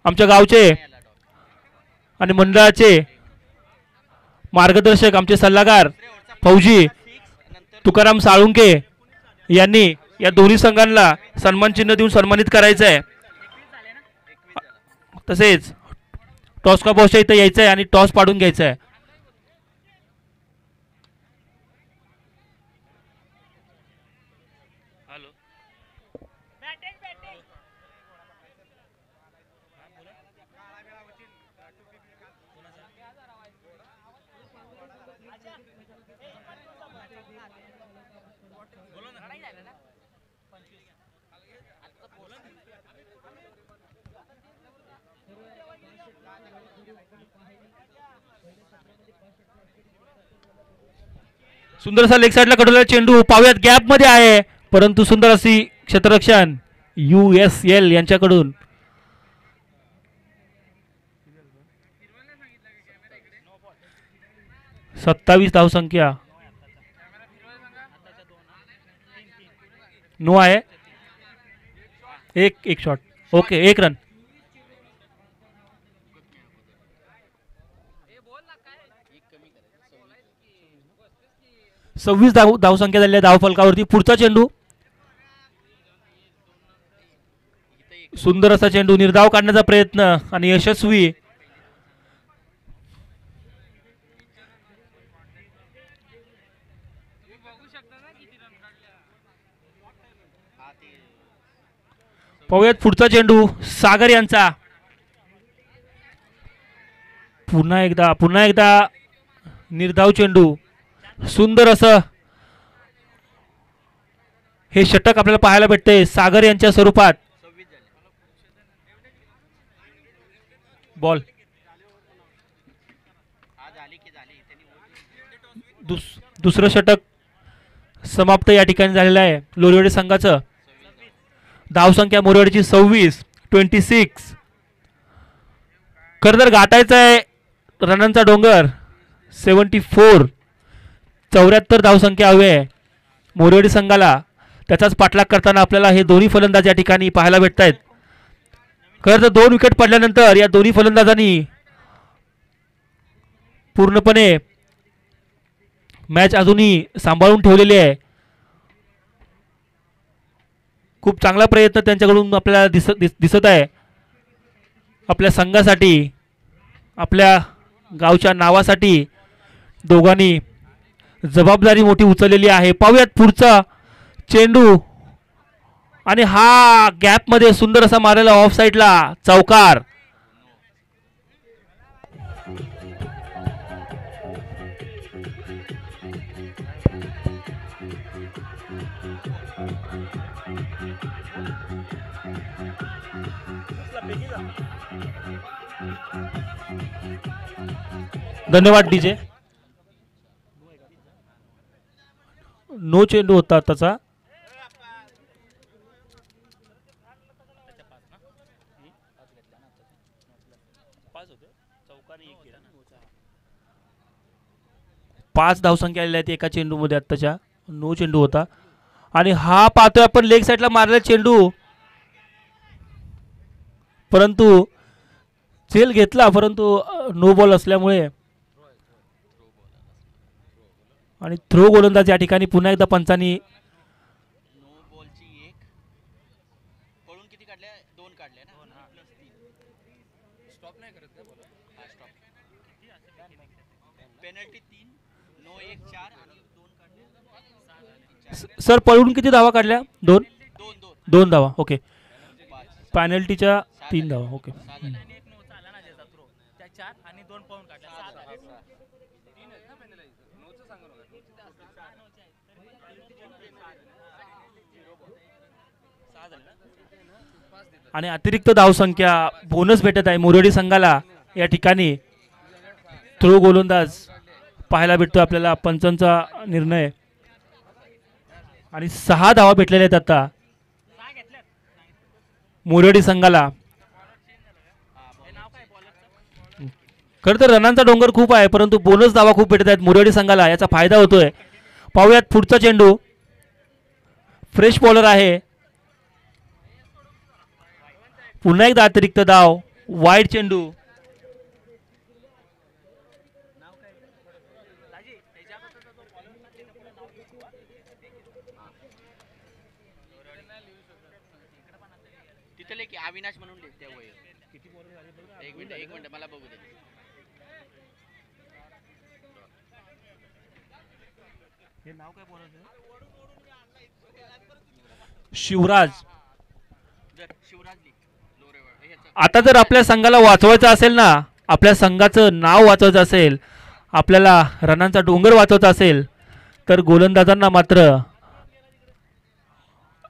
आमच्या गावचे आणि मंडळाचे मार्गदर्शक आमचे सल्लागार फौजी तुकाराम साळुंके यांनी या दोन्ही संघांना सन्मान चिन्ह देऊन सन्मानित करायचं आहे. तसेच टॉस का बॉसच्या इथे यायचं आहे आणि टॉस पाडून घ्यायचं आहे. सुंदर असा लेग साइडला कडवलेला चेंडू. पाहूयात गॅप मध्ये आहे परंतु सुंदर अशी क्षेत्ररक्षण USL यांच्याकडून. सत्तावीस धावसंख्या. नो आहे. एक शॉट. Okay 1 run. सव्वीस धावसंख्या झालेल्या धावफलकावरती. पुढचा चेंडू. सुंदर असा चेंडू. निर्धाव काढण्याचा प्रयत्न आणि यशस्वी. पाहूयात पुढचा चेंडू सागर यांचा. पुन्हा एकदा निर्धाव चेंडू. सुंदर असं हे षटक आपल्याला पाहायला भेटते सागर यांच्या स्वरूपात. बॉल. दुसरं षटक समाप्त या ठिकाणी झालेलं आहे लोरीवाडी संघाचं. धावसंख्या मोरेवाडीची 26. खरं तर गाठायचं आहे रनांचा डोंगर 74. 74 धावसंख्या हवी आहे मोरेवाडी संघाला. त्याचाच पाठलाग करताना आपल्याला हे दोन्ही फलंदाज या ठिकाणी पाहायला भेटत आहेत. खरं तर 2 विकेट पडल्यानंतर या दोन्ही फलंदाजांनी पूर्णपणे मॅच अजूनही सांभाळून ठेवलेली आहे. खूप चांगला प्रयत्न त्यांच्याकडून आपल्याला दिसत आहे. आपल्या संघासाठी आपल्या गावच्या नावासाठी दोघांनी जबाबदारी मोठी उचललेली आहे. पाहूयात पुढचा चेंडू आणि हा गॅप मध्ये सुंदर असा मारलेला ऑफ साइडला चौकार. धन्यवाद डीजे. नो चेंडू होता त्याचा. पाच धावसंख्या आलेल्या आहेत एका चेंडूमध्ये आत्ताच्या. नो चेंडू होता आणि हा पाहतोय आपण लेग साइडला मारलेला चेंडू परंतु झेल घेतला परंतु नो बॉल असल्यामुळे आणि थ्रो गोलंदाज या ठिकाणी पुन्हा एकदा पंचांनी नो बॉलची एक पळून किती काढल्या 2 काढल्या ना स्टॉप नाही करत हा स्टॉप पेनल्टी 3 नो 1 4 आणि 2 काढल्या सर पळून किती धावा काढल्या 2 2 2 2 धावा ओके पॅनल्टीच्या 3 धावा ओके आणि 2 पाऊंड काढले 6 झाले. आणि अतिरिक्त धावसंख्या बोनस भेटत आहे मोरेडी संघाला या ठिकाणी थ्रो गोलंदाज पाहायला भेटतो आपल्याला पंचांचा निर्णय आणि 6 धावा भेटलेल्या आहेत आता मोरेडी संघाला. खरं तर रनांचा डोंगर खूप आहे परंतु बोनस धावा खूप भेटत आहेत मोरेडी संघाला याचा फायदा होतोय. पाहूयात पुढचा चेंडू फ्रेश बॉलर आहे पुन्हा एकदा अतिरिक्त धाव वाईड चेंडू तिथले की अविनाश म्हणून लिहिते वय एक मिनिट मला बघू दे. शिवराज. शिवराज लिख लोरेवाड ह्याचा आता जर आपल्या संघाला वाचवायचं असेल ना आपल्या संघाचं नाव वाचवायचं असेल आपल्याला रनांचा डोंगर वाचवायचा असेल तर गोलंदाजांना मात्र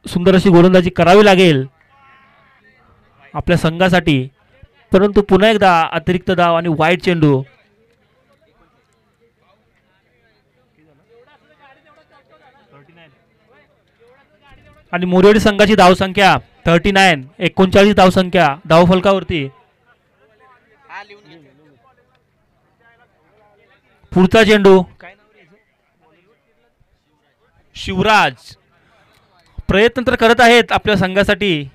सुंदर अशी गोलंदाजी करावी लागेल आपल्या संघासाठी. परंतु पुन्हा एकदा अतिरिक्त धाव आणि वाईड चेंडू आणि मोरेडी संघाची धावसंख्या 39 39 धावसंख्या धावफलकावरती. हा लिहून घे. पुढचा चेंडू शिवराज प्रयत्न तर करत आहेत आपल्या संघासाठी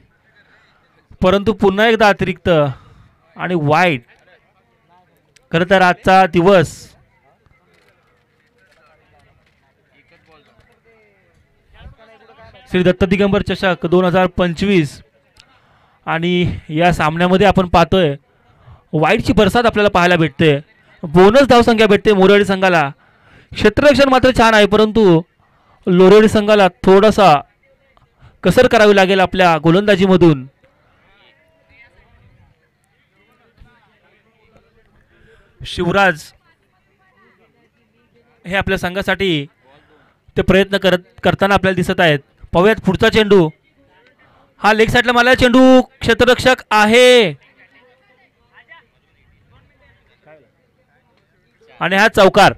परंतु पुन्हा एकदा अतिरिक्त आणि वाईड. खरं तर आजचा दिवस श्री दत्त दिगंबर चषक 2025 आणि या सामन्यामध्ये आपण पाहतोय वाईडची बरसात आपल्याला पाहायला भेटते. बोनस धावसंख्या भेटते मोरेडी संघाला. क्षेत्ररक्षण मात्र छान आहे परंतु लोरेडी संघाला थोडासा कसर करावी लागेल आपल्या गोलंदाजीमधून. शिवराज हे आपल्या संघासाठी ते प्रयत्न करताना आपल्याला दिसत आहेत. पाहूयात पुढचा चेंडू हा लेग साईडला मला चेंडू क्षेत्ररक्षक आहे आणि हा चौकार.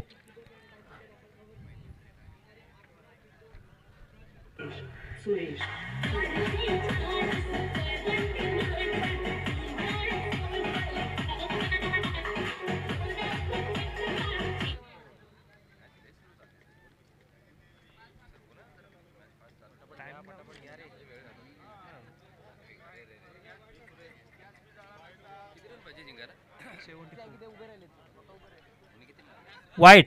वाईट.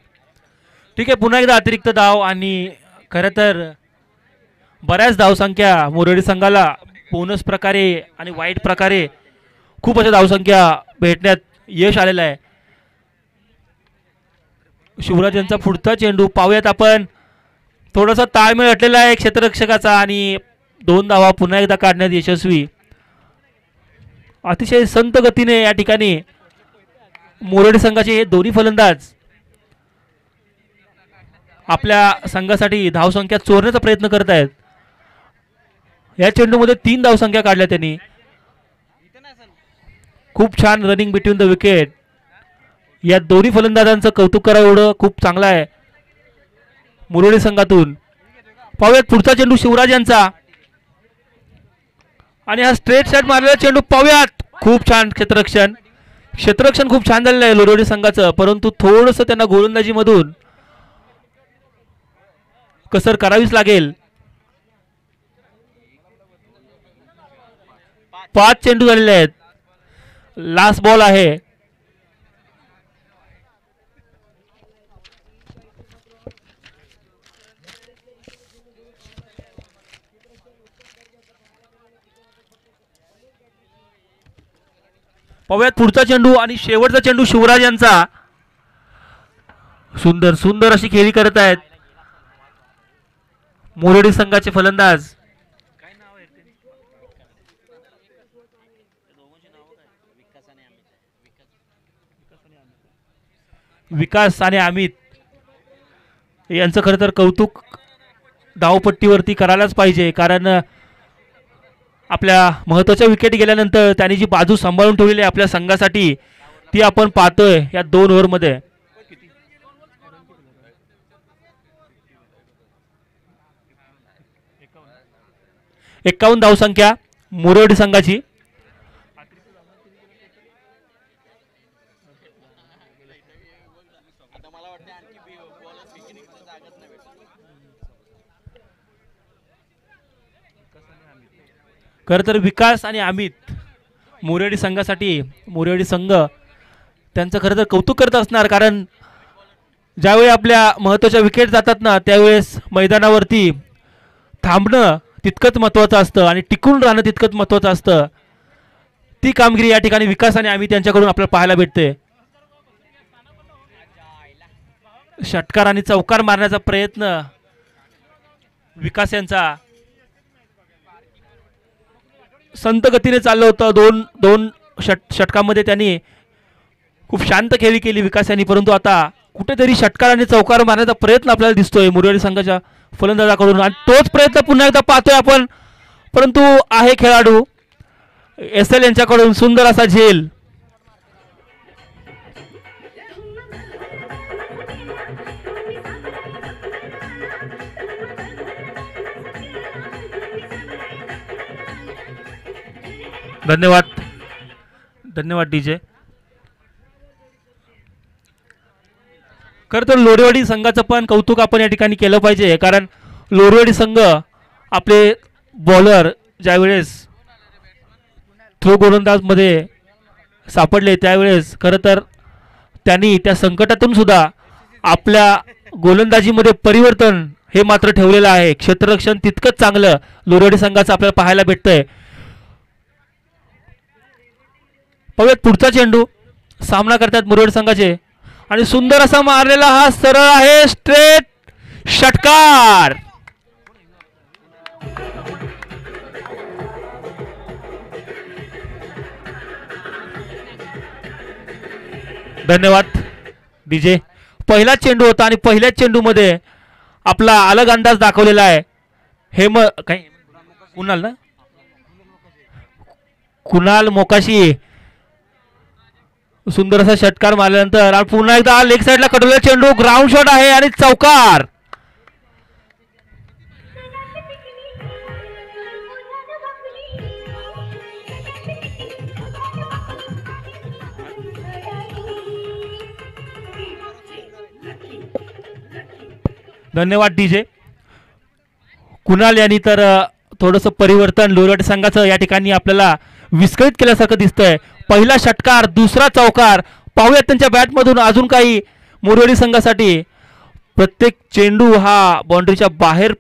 ठीक आहे पुन्हा एकदा अतिरिक्त धाव आणि खरं तर बऱ्याच धावसंख्या मोरेडी संघाला बोनस प्रकारे आणि वाईट प्रकारे खूप अशा धावसंख्या भेटण्यात यश आलेलं आहे. शिवराज यांचा पुढचा चेंडू पाहूयात आपण. थोडासा ताळमेळ हटलेला आहे क्षेत्ररक्षकाचा आणि 2 धावा पुन्हा एकदा काढण्यात यशस्वी. अतिशय संत गतीने या ठिकाणी मोरेडी संघाचे हे दोन्ही फलंदाज आपल्या संघासाठी धावसंख्या चोरण्याचा प्रयत्न करत आहेत. या चेंडूमध्ये 3 धावसंख्या काढल्या त्यांनी. खूप छान रनिंग बिटवीन द विकेट. या दोन्ही फलंदाजांचं कौतुक करावं एवढं खूप चांगलं आहे मुरळी संघातून. पाहूयात पुढचा चेंडू शिवराज यांचा आणि हा स्ट्रेट शॉट मारलेला चेंडू पाहूयात. खूप छान क्षेत्ररक्षण खूप छान झालेलं आहे लोरेडी संघाचं परंतु थोडंसं त्यांना गोलंदाजीमधून कसर करावीच लागेल. 5 चेंडू झालेले आहेत लास्ट बॉल आहे. पाहूयात पुढचा चेंडू आणि शेवटचा चेंडू शिवराज यांचा. सुंदर सुंदर अशी खेळी करत आहेत मोरेडी संघाचे फलंदाज. काय नाव आहे ते दोघांची नाव काय? विकास आणि अमित. विकास आणि अमित यांचं खरं तर कौतुक धावपट्टीवरती करायलाच पाहिजे, कारण आपल्या महत्त्वाच्या विकेट गेल्यानंतर त्यांनी जी बाजू सांभाळून ठेवलेली आहे आपल्या संघासाठी ती आपण पाहतोय या 2 ओव्हरमध्ये. 51 धावसंख्या मोरेडी संघाची. खरं तर विकास आणि अमित मोरेडी संघासाठी मोरेडी संघ त्यांचं खरं तर कौतुक करत असणार, कारण ज्यावेळी आपल्या महत्त्वाच्या विकेट जातात ना त्यावेळेस मैदानावरती थांबणं तितकंच महत्त्वाचं असतं आणि टिकून राहणं तितकंच महत्त्वाचं असतं. ती कामगिरी या ठिकाणी विकास आणि अमित यांच्याकडून आपल्याला पाहायला भेटते. षटकार आणि चौकार मारण्याचा प्रयत्न विकास यांचा संत गतीने चाललं होतं. दोन षटकामध्ये त्यांनी खूप शांत खेळी केली विकास यांनी, परंतु आता कुठेतरी षटकार आणि चौकार मारण्याचा प्रयत्न आपल्याला दिसतोय मोरेडी संघाच्या फलंदाजाकडून आणि तोच प्रयत्न पुन्हा एकदा पाहतोय आपण, परंतु आहे खेळाडू SL यांच्याकडून सुंदर असा झेल. धन्यवाद धन्यवाद डीजे. खरं तर लोरेवाडी संघाचं पण कौतुक आपण या ठिकाणी केलं पाहिजे, कारण लोरेवाडी संघ आपले बॉलर ज्यावेळेस थ्रो गोलंदाजमध्ये सापडले त्यावेळेस खरं तर त्यांनी त्या संकटातून सुद्धा आपल्या गोलंदाजीमध्ये परिवर्तन हे मात्र ठेवलेलं आहे. क्षेत्ररक्षण तितकंच चांगलं लोरेवाडी संघाचं आपल्याला पाहायला भेटतंय. पाहूयात पुढचा चेंडू सामना करतात मोरेडी संघाचे आणि सुंदर असा मारलेला हा सरळ आहे स्ट्रेट षटकार. धन्यवाद डीजे. पहिला चेंडू होता आणि पहिल्याच चेंडूमध्ये आपला अलग अंदाज दाखवलेला आहे. काही कुणाल ना कुणाल मोकाशी सुंदर असा षटकार मारल्यानंतर पुन्हा एकदा लेग साइडला कटवलेला चेंडू ग्राउंड शॉट आहे आणि चौकार. धन्यवाद डीजे. कुणाल यांनी तर थोडंसं परिवर्तन लोरेवाडी संघाचं या ठिकाणी आपल्याला विस्कळीत केल्यासारखं दिसतंय. पहिला षटकार दुसरा चौकार. पाहूयात त्यांच्या बॅटमधून अजून काही मोरेवाडी संघासाठी. प्रत्येक चेंडू हा बाउंड्रीच्या बाहेर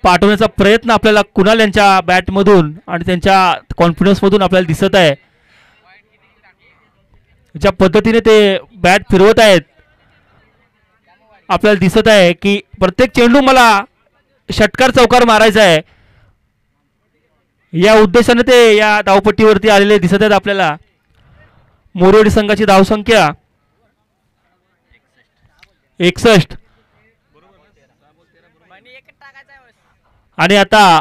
पाठवण्याचा प्रयत्न आपल्याला कुणाल यांच्या बॅटमधून आणि त्यांच्या कॉन्फिडन्समधून आपल्याला दिसत आहे. ज्या पद्धतीने ते बॅट फिरवत आहेत आपल्याला दिसत आहे की प्रत्येक चेंडू मला षटकार चौकार मारायचा आहे या उद्देशाने ते या धावपट्टीवरती आलेले दिसत आहेत आपल्याला. मोरेवाडी संघाची धावसंख्या 61 आणि आता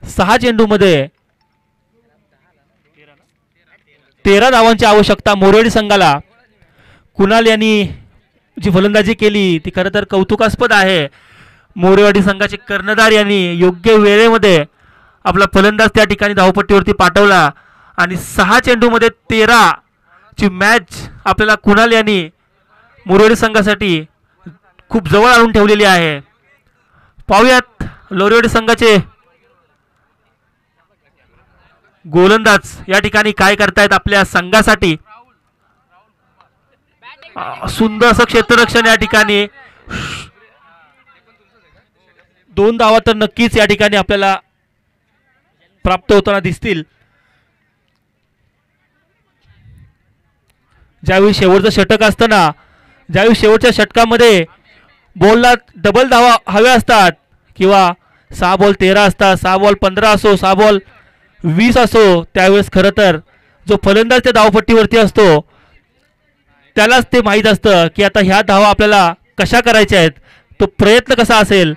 6 चेंडूमध्ये 13 धावांची आवश्यकता मोरेवाडी संघाला. कुणाल यांनी जी फलंदाजी केली ती खरं तर कौतुकास्पद आहे. मोरेवाडी संघाचे कर्णधार यांनी योग्य वेळेमध्ये आपला फलंदाज त्या ठिकाणी धावपट्टीवरती पाठवला आणि 6 चेंडूमध्ये 13 ची मॅच आपल्याला कुणाल यांनी मोरेवाडी संघासाठी खूप जवळ आणून ठेवलेली आहे. पाहूयात लोरेवाडी संघाचे गोलंदाज या ठिकाणी काय करतायत आपल्या संघासाठी. सुंदर असं क्षेत्ररक्षण या ठिकाणी. 2 धावा तर नक्कीच या ठिकाणी आपल्याला प्राप्त होताना दिसतील. ज्यावेळी शेवटचं षटक असतं ना, ज्यावेळी शेवटच्या षटकामध्ये बॉलला डबल धावा हव्या असतात किंवा 6 बॉल 13 असतात, 6 बॉल 15 असो, 6 बॉल 20 असो, त्यावेळेस खरं तर जो फलंदाज त्या धावपट्टीवरती असतो त्यालाच ते माहीत असतं की आता ह्या धावा आपल्याला कशा करायच्या आहेत, तो प्रयत्न कसा असेल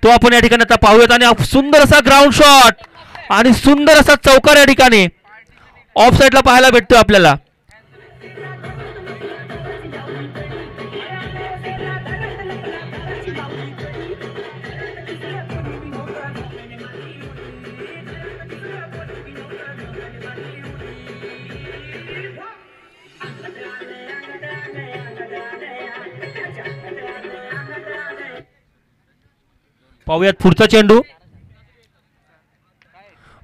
तो आपण या ठिकाणी आता पाहूयात. आणि सुंदर असा ग्राउंड शॉट आणि सुंदर असा चौकार या ठिकाणी ऑफ साईडला पाहायला भेटतो आपल्याला. पाहूयात पुढचा चेंडू.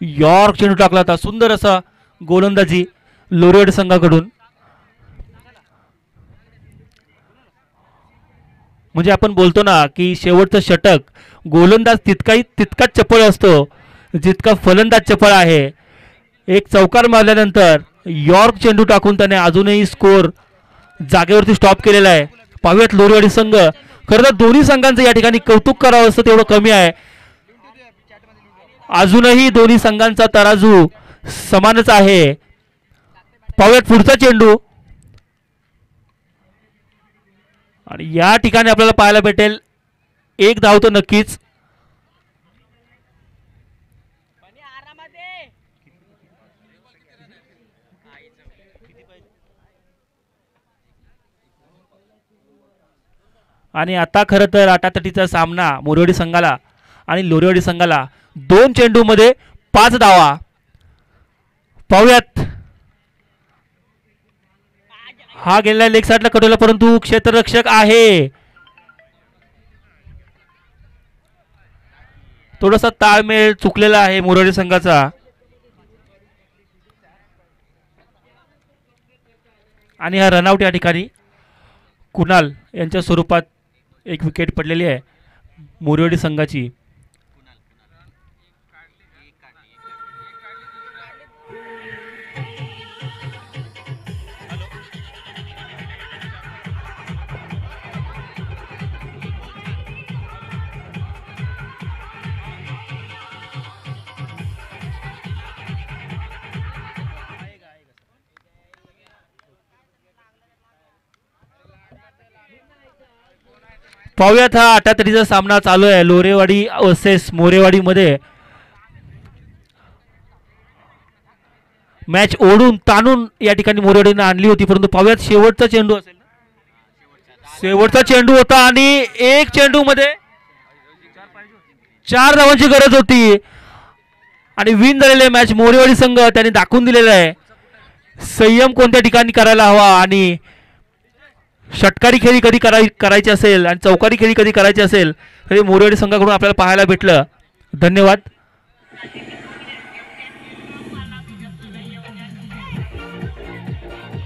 यॉर्क चेंडू टाकला होता. सुंदर असा गोलंदाजी लोरेवाडी संघाकडून. म्हणजे आपण बोलतो ना की शेवटचं षटक गोलंदाज तितकाच चपळ असतो जितका फलंदाज चपळ आहे. एक चौकार मारल्यानंतर यॉर्क चेंडू टाकून त्याने अजूनही स्कोर जागेवरती स्टॉप केलेला आहे. पाहूयात लोरेवाडी संघ. खरं तर दोन्ही संघांचं या ठिकाणी कौतुक करावं असं तेवढं कमी आहे. अजूनही दोन्ही संघांचा तराजू समानच आहे. पाहूयात पुढचा चेंडू. आणि या ठिकाणी आपल्याला पाहायला भेटेल 1 धाव तर नक्कीच. आणि आता खरं तर आटातटीचा सामना मोरवाडी संघाला आणि लोरेवाडी संघाला 2 चेंडूमध्ये 5 धावा. पाहूयात. हा गेलेला लेग साईडला कटवला परंतु क्षेत्ररक्षक आहे. थोडासा ताळमेळ चुकलेला आहे मोरवाडी संघाचा. आणि हा रनआउट या ठिकाणी कुणाल यांच्या स्वरूपात एक विकेट पडलेली आहे मोरवाडी संघाची. पाहूयात हा अटातटीचा सामना चालू आहे लोरेवाडी वर्सेस मोरेवाडी मध्ये. मॅच ओढून ताणून या ठिकाणी मोरेवाडीने आणली होती परंतु पाहूयात शेवटचा चेंडू असेल. शेवटचा चेंडू होता आणि 1 चेंडू मध्ये 4 धावांची गरज होती आणि विन झालेले मॅच मोरेवाडी संघ त्यांनी दाखवून दिलेला आहे संयम कोणत्या ठिकाणी करायला हवा आणि षटकारी खेळी कधी करायची असेल आणि चौकारी खेळी कधी करायची असेल तरी मोरवाडी संघाकडून आपल्याला पाहायला भेटलं. धन्यवाद.